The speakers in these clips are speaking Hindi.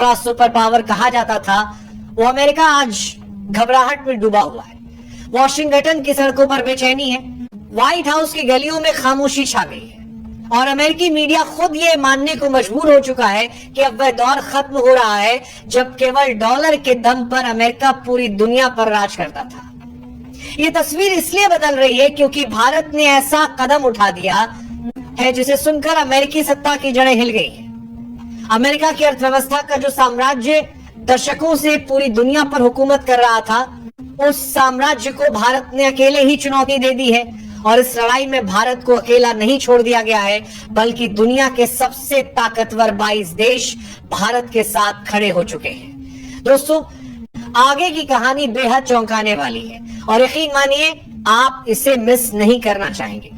बड़ा सुपर पावर कहा जाता था, वो अमेरिका आज घबराहट में डूबा हुआ है। वॉशिंगटन की सड़कों पर बेचैनी है, व्हाइट हाउस की गलियों में खामोशी छा गई है और अमेरिकी मीडिया खुद ये मानने को मजबूर हो चुका है कि अब वह दौर खत्म हो रहा है जब केवल डॉलर के दम पर अमेरिका पूरी दुनिया पर राज करता था। ये तस्वीर इसलिए बदल रही है क्योंकि भारत ने ऐसा कदम उठा दिया है जिसे सुनकर अमेरिकी सत्ता की जड़ें हिल गई है। अमेरिका की अर्थव्यवस्था का जो साम्राज्य दशकों से पूरी दुनिया पर हुकूमत कर रहा था, उस साम्राज्य को भारत ने अकेले ही चुनौती दे दी है और इस लड़ाई में भारत को अकेला नहीं छोड़ दिया गया है, बल्कि दुनिया के सबसे ताकतवर 22 देश भारत के साथ खड़े हो चुके हैं। दोस्तों, आगे की कहानी बेहद चौंकाने वाली है और यकीन मानिए आप इसे मिस नहीं करना चाहेंगे।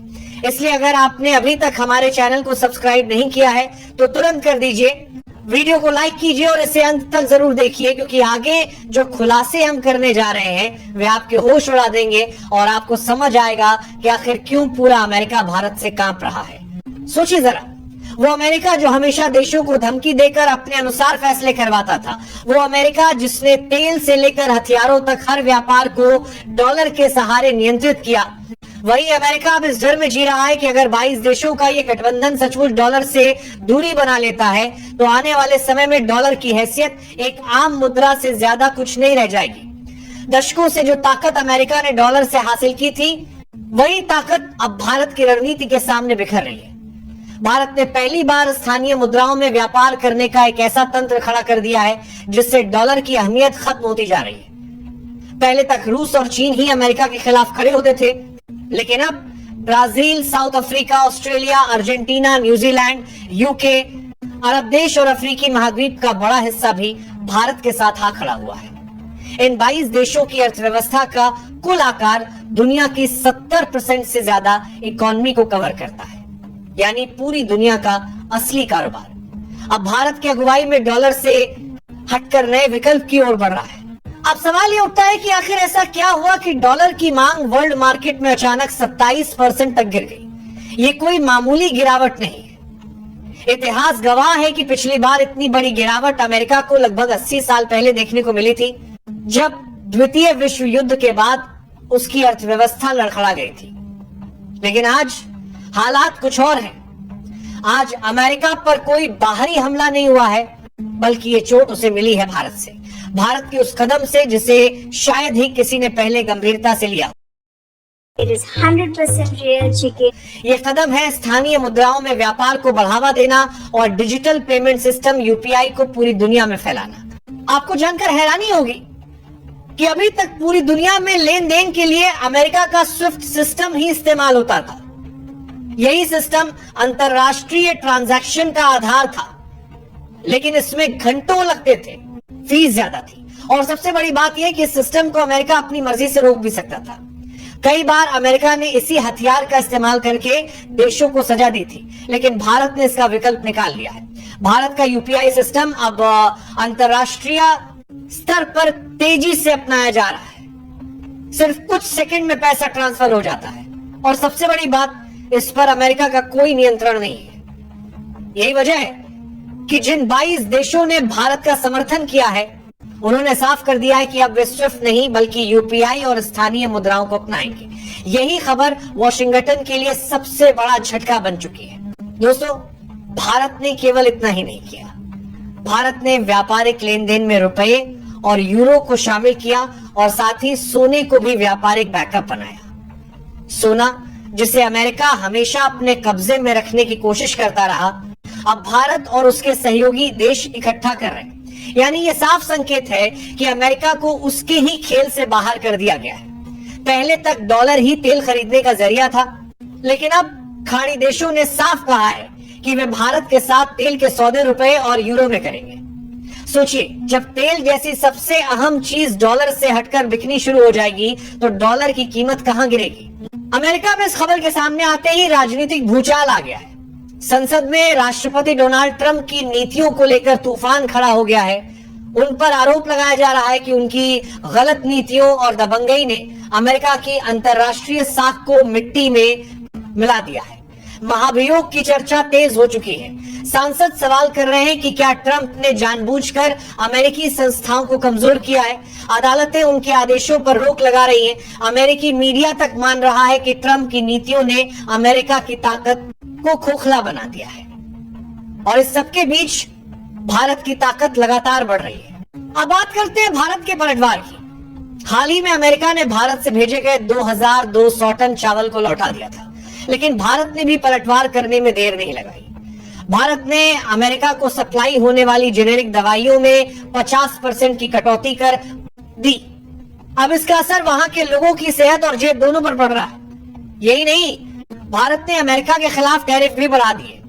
इसलिए अगर आपने अभी तक हमारे चैनल को सब्सक्राइब नहीं किया है तो तुरंत कर दीजिए, वीडियो को लाइक कीजिए और इसे अंत तक जरूर देखिए, क्योंकि आगे जो खुलासे हम करने जा रहे हैं वे आपके होश उड़ा देंगे और आपको समझ आएगा कि आखिर क्यों पूरा अमेरिका भारत से कांप रहा है। सोचिए जरा, वो अमेरिका जो हमेशा देशों को धमकी देकर अपने अनुसार फैसले करवाता था, वो अमेरिका जिसने तेल से लेकर हथियारों तक हर व्यापार को डॉलर के सहारे नियंत्रित किया, वही अमेरिका अब इस डर में जी रहा है कि अगर 22 देशों का ये गठबंधन सचमुच डॉलर से दूरी बना लेता है तो आने वाले समय में डॉलर की हैसियत एक आम मुद्रा से ज्यादा कुछ नहीं रह जाएगी। दशकों से जो ताकत अमेरिका ने डॉलर से हासिल की थी, वही ताकत अब भारत की रणनीति के सामने बिखर रही है। भारत ने पहली बार स्थानीय मुद्राओं में व्यापार करने का एक ऐसा तंत्र खड़ा कर दिया है जिससे डॉलर की अहमियत खत्म होती जा रही है। पहले तक रूस और चीन ही अमेरिका के खिलाफ खड़े होते थे, लेकिन अब Brazil, South Africa, Australia, Argentina, New Zealand, UK, अरब देश और अफ्रीकी महाद्वीप का बड़ा हिस्सा भी भारत के साथ आ खड़ा हुआ है। इन 22 देशों की अर्थव्यवस्था का कुल आकार दुनिया की 70% से ज्यादा इकोनॉमी को कवर करता है, यानी पूरी दुनिया का असली कारोबार अब भारत की अगुवाई में डॉलर से हटकर नए विकल्प की ओर बढ़ रहा है। अब सवाल ये उठता है कि आखिर ऐसा क्या हुआ कि डॉलर की मांग वर्ल्ड मार्केट में अचानक 27% तक गिर गई। ये कोई मामूली गिरावट नहीं है। इतिहास गवाह है कि पिछली बार इतनी बड़ी गिरावट अमेरिका को लगभग 80 साल पहले देखने को मिली थी, जब द्वितीय विश्व युद्ध के बाद उसकी अर्थव्यवस्था लड़खड़ा गई थी। लेकिन आज हालात कुछ और हैं। आज अमेरिका पर कोई बाहरी हमला नहीं हुआ है, बल्कि ये चोट उसे मिली है भारत के उस कदम से जिसे शायद ही किसी ने पहले गंभीरता से लिया। It is 100% real chicken. ये कदम है स्थानीय मुद्राओं में व्यापार को बढ़ावा देना और डिजिटल पेमेंट सिस्टम यूपीआई को पूरी दुनिया में फैलाना। आपको जानकर हैरानी होगी कि अभी तक पूरी दुनिया में लेन देन के लिए अमेरिका का स्विफ्ट सिस्टम ही इस्तेमाल होता था। यही सिस्टम अंतरराष्ट्रीय ट्रांजैक्शन का आधार था, लेकिन इसमें घंटों लगते थे, फीस ज्यादा थी और सबसे बड़ी बात यह कि इस सिस्टम को अमेरिका अपनी मर्जी से रोक भी सकता था। कई बार अमेरिका ने इसी हथियार का इस्तेमाल करके देशों को सजा दी थी, लेकिन भारत ने इसका विकल्प निकाल लिया है। भारत का यूपीआई सिस्टम अब अंतरराष्ट्रीय स्तर पर तेजी से अपनाया जा रहा है। सिर्फ कुछ सेकंड में पैसा ट्रांसफर हो जाता है और सबसे बड़ी बात, इस पर अमेरिका का कोई नियंत्रण नहीं है। यही वजह है कि जिन 22 देशों ने भारत का समर्थन किया है, उन्होंने साफ कर दिया है कि अब वे स्विफ्ट नहीं बल्कि यूपीआई और स्थानीय मुद्राओं को अपनाएंगे। यही खबर वॉशिंगटन के लिए सबसे बड़ा झटका बन चुकी है। दोस्तों, भारत ने केवल इतना ही नहीं किया, भारत ने व्यापारिक लेन देन में रुपए और यूरो को शामिल किया और साथ ही सोने को भी व्यापारिक बैकअप बनाया। सोना, जिसे अमेरिका हमेशा अपने कब्जे में रखने की कोशिश करता रहा, अब भारत और उसके सहयोगी देश इकट्ठा कर रहे हैं। यानी ये साफ संकेत है कि अमेरिका को उसके ही खेल से बाहर कर दिया गया है। पहले तक डॉलर ही तेल खरीदने का जरिया था, लेकिन अब खाड़ी देशों ने साफ कहा है कि वे भारत के साथ तेल के सौदे रुपए और यूरो में करेंगे। सोचिए, जब तेल जैसी सबसे अहम चीज डॉलर से हटकर बिकनी शुरू हो जाएगी तो डॉलर की कीमत कहां गिरेगी। अमेरिका में इस खबर के सामने आते ही राजनीतिक भूचाल आ गया है। संसद में राष्ट्रपति डोनाल्ड ट्रंप की नीतियों को लेकर तूफान खड़ा हो गया है। उन पर आरोप लगाया जा रहा है कि उनकी गलत नीतियों और दबंगई ने अमेरिका की अंतर्राष्ट्रीय साख को मिट्टी में मिला दिया है। महाभियोग की चर्चा तेज हो चुकी है। सांसद सवाल कर रहे हैं कि क्या ट्रंप ने जानबूझकर अमेरिकी संस्थाओं को कमजोर किया है। अदालतें उनके आदेशों पर रोक लगा रही हैं। अमेरिकी मीडिया तक मान रहा है कि ट्रंप की नीतियों ने अमेरिका की ताकत को खोखला बना दिया है। और इस सबके बीच भारत की ताकत लगातार बढ़ रही है। अब बात करते हैं भारत के पलटवार की। हाल ही में अमेरिका ने भारत से भेजे गए 2200 टन चावल को लौटा दिया था, लेकिन भारत ने भी पलटवार करने में देर नहीं लगाई। भारत ने अमेरिका को सप्लाई होने वाली जेनेरिक दवाइयों में 50% की कटौती कर दी। अब इसका असर वहां के लोगों की सेहत और जेब दोनों पर पड़ रहा है। यही नहीं, भारत ने अमेरिका के खिलाफ टैरिफ भी बढ़ा दिए।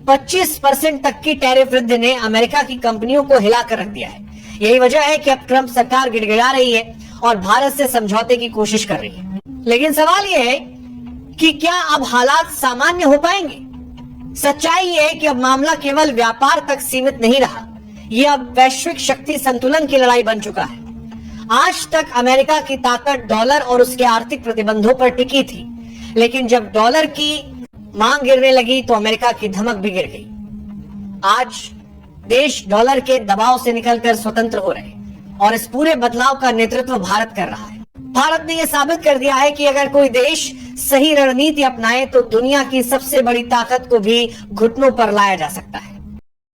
25% तक की टैरिफ वृद्धि ने अमेरिका की कंपनियों को हिलाकर रख दिया है। यही वजह है कि अब ट्रंप सरकार गिड़गिड़ा रही है और भारत से समझौते की कोशिश कर रही है। लेकिन सवाल यह है कि क्या अब हालात सामान्य हो पाएंगे? सच्चाई यह है कि अब मामला केवल व्यापार तक सीमित नहीं रहा, यह अब वैश्विक शक्ति संतुलन की लड़ाई बन चुका है। आज तक अमेरिका की ताकत डॉलर और उसके आर्थिक प्रतिबंधों पर टिकी थी, लेकिन जब डॉलर की मांग गिरने लगी तो अमेरिका की धमक भी गिर गई। आज देश डॉलर के दबाव से निकलकर स्वतंत्र हो रहे हैं और इस पूरे बदलाव का नेतृत्व भारत कर रहा है। भारत ने यह साबित कर दिया है कि अगर कोई देश सही रणनीति अपनाए तो दुनिया की सबसे बड़ी ताकत को भी घुटनों पर लाया जा सकता है।